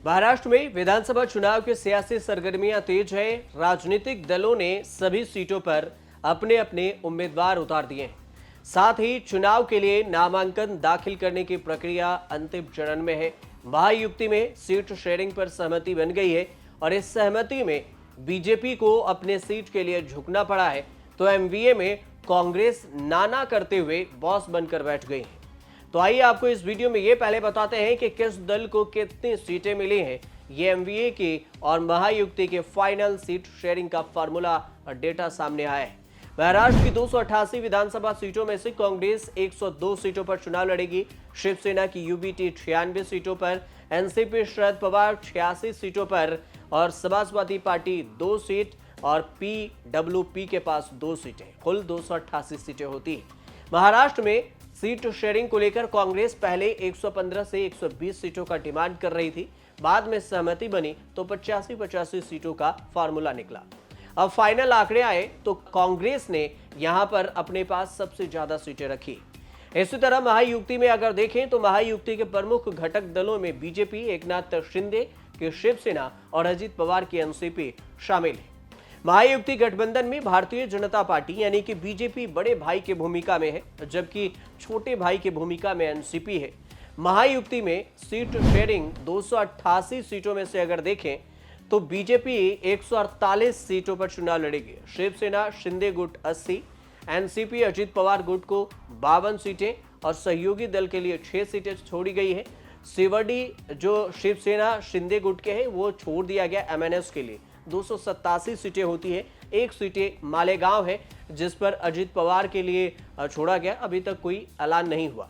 महाराष्ट्र में विधानसभा चुनाव की सियासी सरगर्मियां तेज है। राजनीतिक दलों ने सभी सीटों पर अपने अपने उम्मीदवार उतार दिए हैं। साथ ही चुनाव के लिए नामांकन दाखिल करने की प्रक्रिया अंतिम चरण में है। महायुति में सीट शेयरिंग पर सहमति बन गई है और इस सहमति में बीजेपी को अपने सीट के लिए झुकना पड़ा है, तो एमवीए में कांग्रेस नाना करते हुए बॉस बनकर बैठ गई है। तो आइए आपको इस वीडियो में ये पहले बताते हैं कि किस दल को कितनी सीटें मिली हैं। ये एमवीए की और महायुति के फाइनल सीट शेयरिंग का फार्मूला और डेटा सामने आया है। महाराष्ट्र की 288 विधानसभा सीटों में से कांग्रेस 102 सीटों पर चुनाव लड़ेगी। शिवसेना की यूबीटी 96 सीटों पर, एनसीपी शरद पवार 86 सीटों पर और समाजवादी पार्टी 2 सीट और पीडब्ल्यूपी के पास 2 सीटें, कुल 288 सीटें होती हैं। महाराष्ट्र में सीट शेयरिंग को लेकर कांग्रेस पहले 115 से 120 सीटों का डिमांड कर रही थी। बाद में सहमति बनी तो 85-85 सीटों का फार्मूला निकला। अब फाइनल आंकड़े आए तो कांग्रेस ने यहां पर अपने पास सबसे ज्यादा सीटें रखी। इसी तरह महायुति में अगर देखें तो महायुति के प्रमुख घटक दलों में बीजेपी, एकनाथ शिंदे की शिवसेना और अजित पवार की एनसीपी शामिल है। महायुति गठबंधन में भारतीय जनता पार्टी यानी कि बीजेपी बड़े भाई की भूमिका में है, जबकि छोटे भाई की भूमिका में एनसीपी है। महायुति में सीट शेयरिंग 288 सीटों में से अगर देखें तो बीजेपी 148 सीटों पर चुनाव लड़ेगी। शिवसेना शिंदे गुट 80, एनसीपी अजित पवार गुट को 52 सीटें और सहयोगी दल के लिए 6 सीटें छोड़ी गई है। सिवडी जो शिवसेना शिंदे गुट के हैं वो छोड़ दिया गया एमएनएस के लिए। 287 सीटें होती है। 1 सीटें मालेगांव है जिस पर अजित पवार के लिए छोड़ा गया। अभी तक कोई ऐलान नहीं हुआ।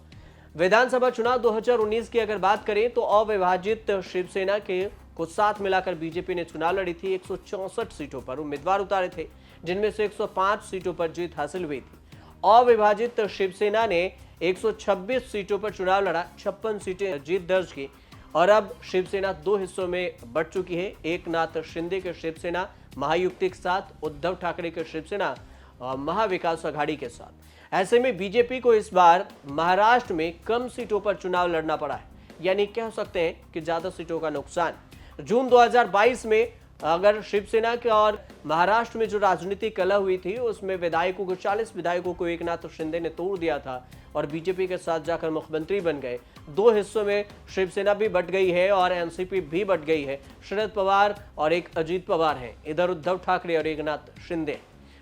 विधानसभा चुनाव 2019 की अगर बात करें तो अविभाजित शिवसेना के को साथ मिलाकर बीजेपी ने चुनाव लड़ी थी। 164 सीटों पर उम्मीदवार उतारे थे, जिनमें से 105 सीटों पर जीत हासिल हुई थी। अविभाजित शिवसेना ने 126 सीटों पर चुनाव लड़ा, 56 सीटें जीत दर्ज की और अब शिवसेना 2 हिस्सों में बंट चुकी है। एकनाथ शिंदे के शिवसेना महायुति के साथ, उद्धव ठाकरे के शिवसेना महाविकास अघाड़ी के साथ। ऐसे में बीजेपी को इस बार महाराष्ट्र में कम सीटों पर चुनाव लड़ना पड़ा है, यानी कह सकते हैं कि ज्यादा सीटों का नुकसान। जून 2022 में अगर शिवसेना के और महाराष्ट्र में जो राजनीतिक कलह हुई थी उसमें विधायकों को 40 विधायकों को एकनाथ शिंदे ने तोड़ दिया था और बीजेपी के साथ जाकर मुख्यमंत्री बन गए। 2 हिस्सों में शिवसेना भी बट गई है और एनसीपी भी बट गई है। शरद पवार और एक अजित पवार हैं, इधर उद्धव ठाकरे और एकनाथ शिंदे।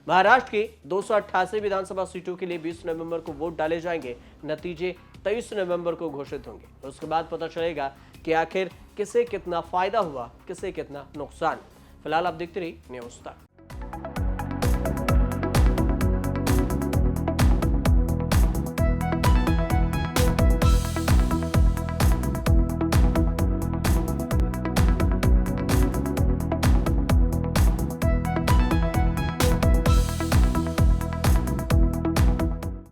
महाराष्ट्र की 288 विधानसभा सीटों के लिए 20 नवंबर को वोट डाले जाएंगे। नतीजे 23 नवंबर को घोषित होंगे। उसके बाद पता चलेगा कि आखिर किसे कितना फायदा हुआ, किसे कितना नुकसान। फिलहाल आप देखते रहिए न्यूज़ तक।